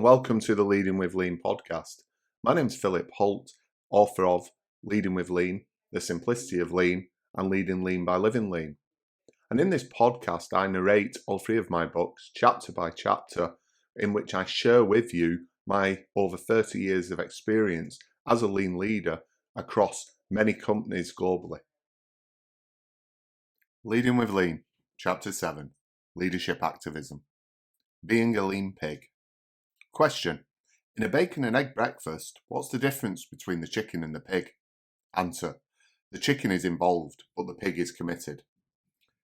welcome to the Leading with Lean podcast. My name's Philip Holt, author of Leading with Lean, The Simplicity of Lean, and Leading Lean by Living Lean. And in this podcast, I narrate all three of my books, chapter by chapter, in which I share with you my over 30 years of experience as a lean leader across many companies globally. Leading with Lean, Chapter 7, Leadership Activism. Being a lean pig. Question. In a bacon and egg breakfast, what's the difference between the chicken and the pig? Answer. The chicken is involved, but the pig is committed.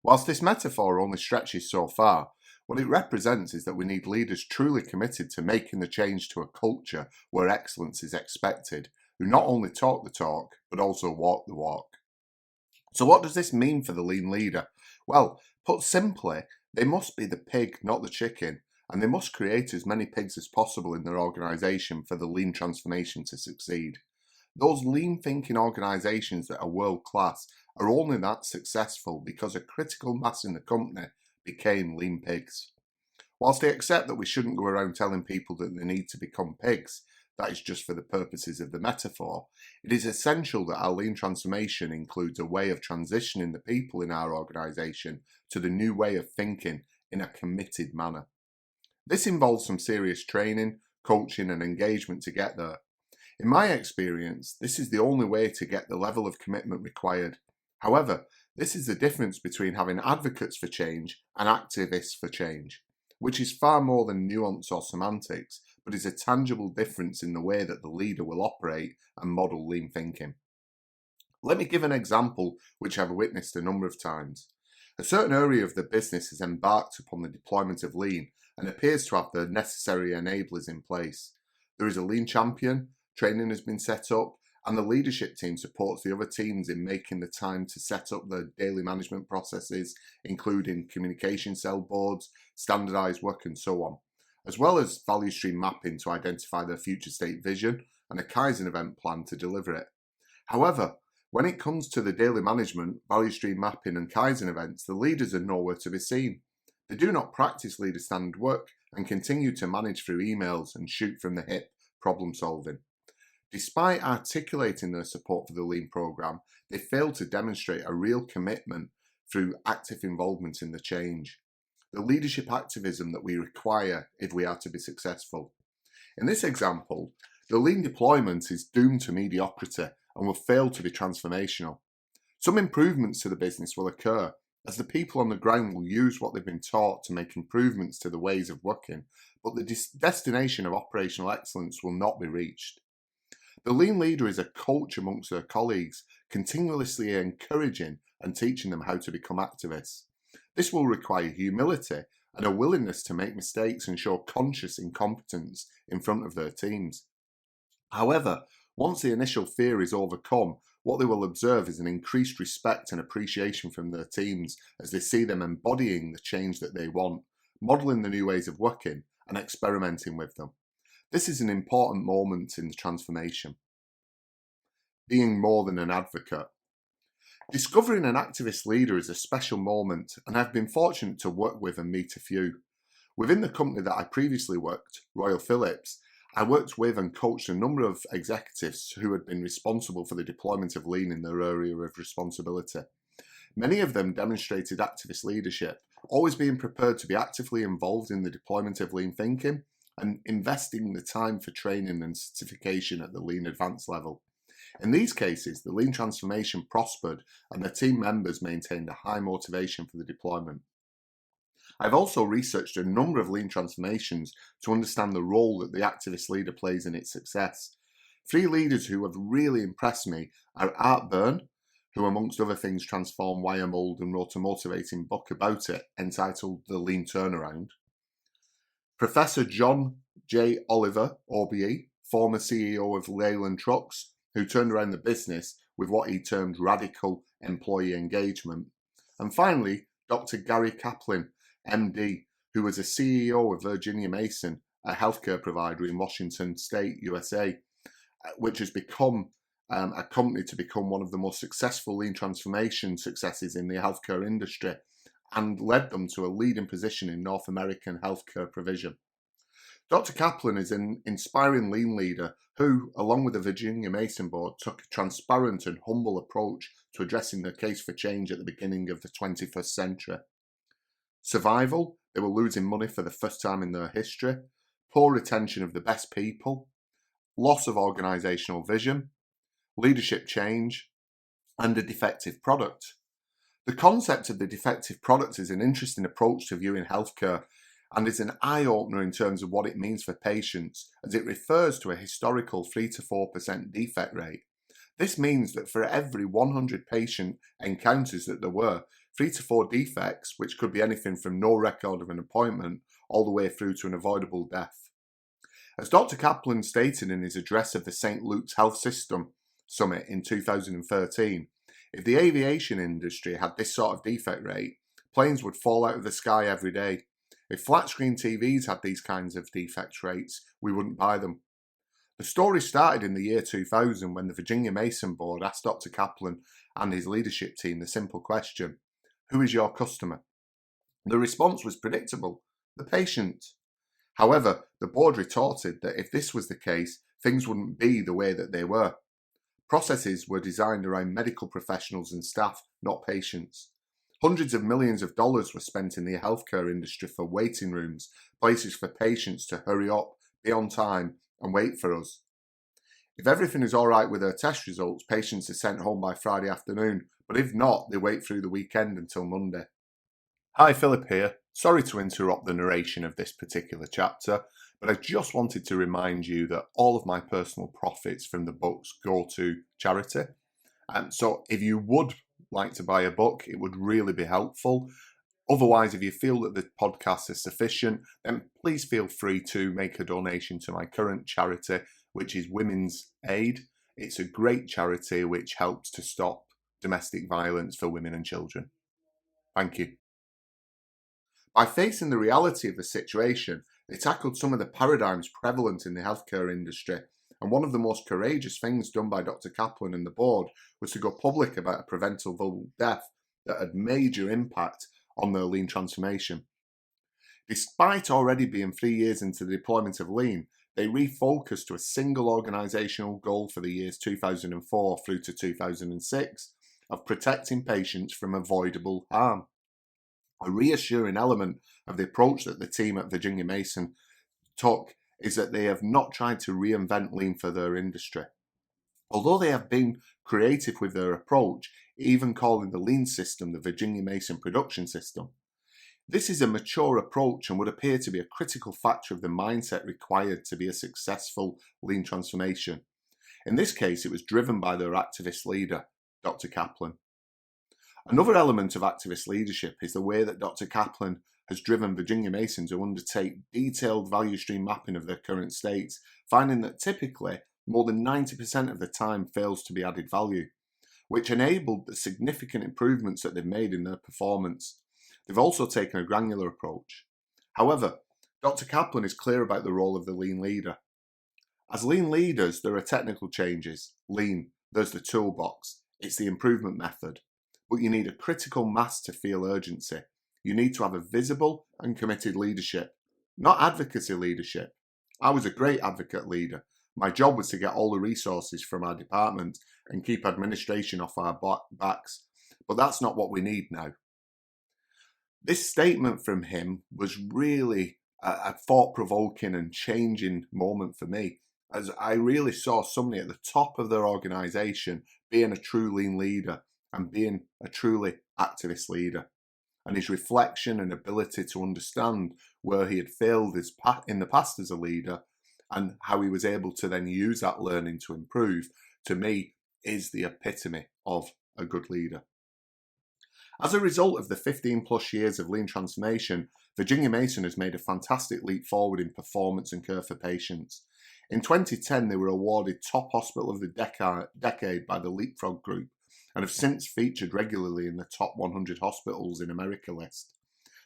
Whilst this metaphor only stretches so far, what it represents is that we need leaders truly committed to making the change to a culture where excellence is expected, who not only talk the talk, but also walk the walk. So what does this mean for the lean leader? Well, put simply, they must be the pig, not the chicken, and they must create as many pigs as possible in their organisation for the lean transformation to succeed. Those lean thinking organisations that are world class are only that successful because a critical mass in the company became lean pigs. Whilst they accept that we shouldn't go around telling people that they need to become pigs, that is just for the purposes of the metaphor, it is essential that our lean transformation includes a way of transitioning the people in our organisation to the new way of thinking in a committed manner. This involves some serious training, coaching and engagement to get there. In my experience, this is the only way to get the level of commitment required. However, this is the difference between having advocates for change and activists for change, which is far more than nuance or semantics, but is a tangible difference in the way that the leader will operate and model lean thinking. Let me give an example which I've witnessed a number of times. A certain area of the business has embarked upon the deployment of lean and appears to have the necessary enablers in place. There is a lean champion, training has been set up, and the leadership team supports the other teams in making the time to set up the daily management processes, including communication cell boards, standardised work and so on, as well as value stream mapping to identify their future state vision and a Kaizen event plan to deliver it. However, when it comes to the daily management, value stream mapping and Kaizen events, the leaders are nowhere to be seen. They do not practice leader standard work and continue to manage through emails and shoot from the hip problem solving. Despite articulating their support for the lean program, they fail to demonstrate a real commitment through active involvement in the change. The leadership activism that we require if we are to be successful. In this example, the lean deployment is doomed to mediocrity and will fail to be transformational. Some improvements to the business will occur, as the people on the ground will use what they've been taught to make improvements to the ways of working, but the destination of operational excellence will not be reached. The lean leader is a coach amongst their colleagues, continuously encouraging and teaching them how to become activists. This will require humility and a willingness to make mistakes and show conscious incompetence in front of their teams. However, once the initial fear is overcome, what they will observe is an increased respect and appreciation from their teams as they see them embodying the change that they want, modelling the new ways of working and experimenting with them. This is an important moment in the transformation. Being more than an advocate. Discovering an activist leader is a special moment, and I've been fortunate to work with and meet a few. Within the company that I previously worked, Royal Philips, I worked with and coached a number of executives who had been responsible for the deployment of lean in their area of responsibility. Many of them demonstrated activist leadership, always being prepared to be actively involved in the deployment of lean thinking and investing the time for training and certification at the lean advanced level. In these cases, the lean transformation prospered and the team members maintained a high motivation for the deployment. I've also researched a number of lean transformations to understand the role that the activist leader plays in its success. 3 leaders who have really impressed me are Art Byrne, who amongst other things transformed wire mold and wrote a motivating book about it entitled The Lean Turnaround. Professor John J. Oliver, OBE, former CEO of Leyland Trucks, who turned around the business with what he termed radical employee engagement. And finally, Dr. Gary Kaplan, MD, who was a CEO of Virginia Mason, a healthcare provider in Washington State, USA, which has become a company to become one of the most successful lean transformation successes in the healthcare industry and led them to a leading position in North American healthcare provision. Dr. Kaplan is an inspiring lean leader who, along with the Virginia Mason Board, took a transparent and humble approach to addressing the case for change at the beginning of the 21st century. Survival, they were losing money for the first time in their history, poor retention of the best people, loss of organisational vision, leadership change, and a defective product. The concept of the defective product is an interesting approach to viewing healthcare and is an eye-opener in terms of what it means for patients, as it refers to a historical 3 to 4% defect rate. This means that for every 100 patient encounters that there were, 3 to 4 defects, which could be anything from no record of an appointment all the way through to an avoidable death. As Dr. Kaplan stated in his address of the St. Luke's Health System Summit in 2013, if the aviation industry had this sort of defect rate, planes would fall out of the sky every day. If flat-screen TVs had these kinds of defect rates, we wouldn't buy them. The story started in the year 2000 when the Virginia Mason Board asked Dr. Kaplan and his leadership team the simple question, who is your customer? The response was predictable, the patient. However, the board retorted that if this was the case, things wouldn't be the way that they were. Processes were designed around medical professionals and staff, not patients. Hundreds of millions of dollars were spent in the healthcare industry for waiting rooms, places for patients to hurry up, be on time, and wait for us. If everything is all right with their test results, patients are sent home by Friday afternoon, but if not, they wait through the weekend until Monday. Hi, Philip here. Sorry to interrupt the narration of this particular chapter, but I just wanted to remind you that all of my personal profits from the books go to charity. So if you would like to buy a book, it would really be helpful. Otherwise, if you feel that the podcast is sufficient, then please feel free to make a donation to my current charity, which is Women's Aid. It's a great charity which helps to stop domestic violence for women and children. Thank you. By facing the reality of the situation, they tackled some of the paradigms prevalent in the healthcare industry, and one of the most courageous things done by Dr. Kaplan and the board was to go public about a preventable death that had major impact on their lean transformation. Despite already being 3 years into the deployment of lean, they refocused to a single organisational goal for the years 2004 through to 2006 of protecting patients from avoidable harm. A reassuring element of the approach that the team at Virginia Mason took is that they have not tried to reinvent lean for their industry. Although they have been creative with their approach, even calling the lean system the Virginia Mason production system. This is a mature approach and would appear to be a critical factor of the mindset required to be a successful lean transformation. In this case, it was driven by their activist leader, Dr. Kaplan. Another element of activist leadership is the way that Dr. Kaplan has driven Virginia Mason to undertake detailed value stream mapping of their current states, finding that typically more than 90% of the time fails to be added value, which enabled the significant improvements that they've made in their performance. They've also taken a granular approach. However, Dr. Kaplan is clear about the role of the lean leader. As lean leaders, there are technical changes. Lean, there's the toolbox. It's the improvement method. But you need a critical mass to feel urgency. You need to have a visible and committed leadership, not advocacy leadership. I was a great advocate leader. My job was to get all the resources from our department and keep administration off our backs. But that's not what we need now. This statement from him was really a thought-provoking and changing moment for me, as I really saw somebody at the top of their organisation being a true lean leader and being a truly activist leader. And his reflection and ability to understand where he had failed in the past as a leader and how he was able to then use that learning to improve, to me, is the epitome of a good leader. As a result of the 15 plus years of lean transformation, Virginia Mason has made a fantastic leap forward in performance and care for patients. In 2010, they were awarded Top Hospital of the Decade by the Leapfrog Group, and have since featured regularly in the top 100 hospitals in America list.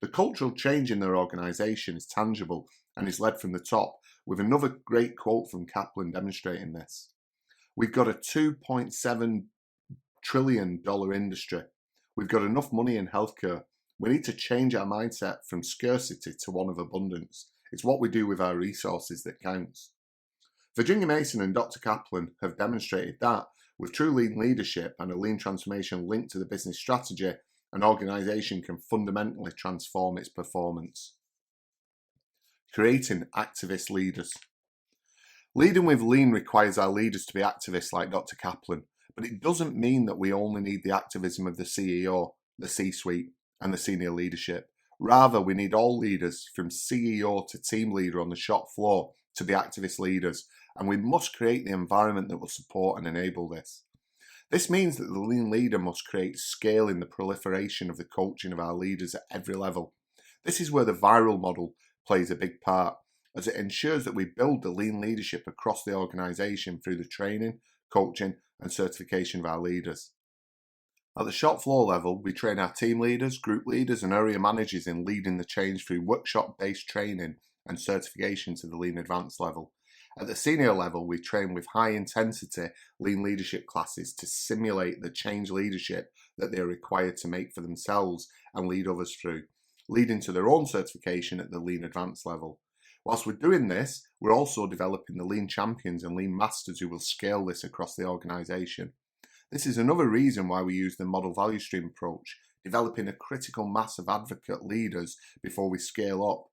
The cultural change in their organisation is tangible and is led from the top, with another great quote from Kaplan demonstrating this. We've got a $2.7 trillion industry. We've got enough money in healthcare. We need to change our mindset from scarcity to one of abundance. It's what we do with our resources that counts. Virginia Mason and Dr. Kaplan have demonstrated that with true lean leadership and a lean transformation linked to the business strategy, an organisation can fundamentally transform its performance. Creating activist leaders. Leading with lean requires our leaders to be activists like Dr. Kaplan, but it doesn't mean that we only need the activism of the CEO, the C-suite, and the senior leadership. Rather, we need all leaders, from CEO to team leader on the shop floor, to be activist leaders, and we must create the environment that will support and enable this. This means that the lean leader must create scale in the proliferation of the coaching of our leaders at every level. This is where the viral model plays a big part, as it ensures that we build the lean leadership across the organisation through the training, coaching and certification of our leaders. At the shop floor level, we train our team leaders, group leaders and area managers in leading the change through workshop-based training and certification to the lean advanced level. At the senior level, we train with high-intensity lean leadership classes to simulate the change leadership that they are required to make for themselves and lead others through, leading to their own certification at the lean advanced level. Whilst we're doing this, we're also developing the lean champions and lean masters who will scale this across the organisation. This is another reason why we use the model value stream approach, developing a critical mass of advocate leaders before we scale up.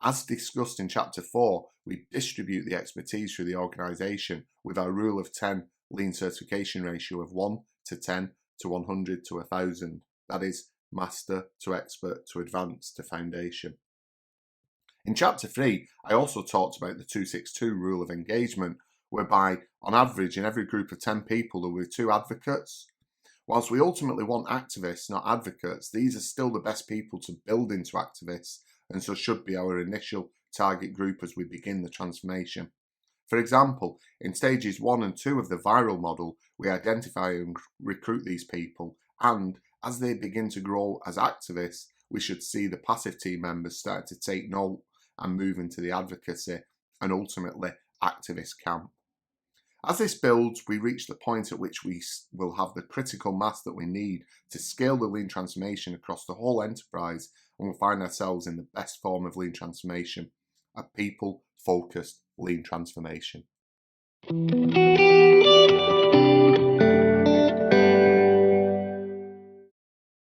As discussed in Chapter 4, we distribute the expertise through the organisation with our rule of 10 lean certification ratio of 1 to 10 to 100 to 1,000. That is, master to expert to advanced to foundation. In Chapter 3, I also talked about the 262 rule of engagement, whereby, on average, in every group of 10 people, there were 2 advocates. Whilst we ultimately want activists, not advocates, these are still the best people to build into activists, and so should be our initial target group as we begin the transformation. For example, in stages 1 and 2 of the viral model, we identify and recruit these people, and as they begin to grow as activists, we should see the passive team members start to take note and move into the advocacy and ultimately activist camp. As this builds, we reach the point at which we will have the critical mass that we need to scale the lean transformation across the whole enterprise, and we'll find ourselves in the best form of lean transformation, a people-focused lean transformation.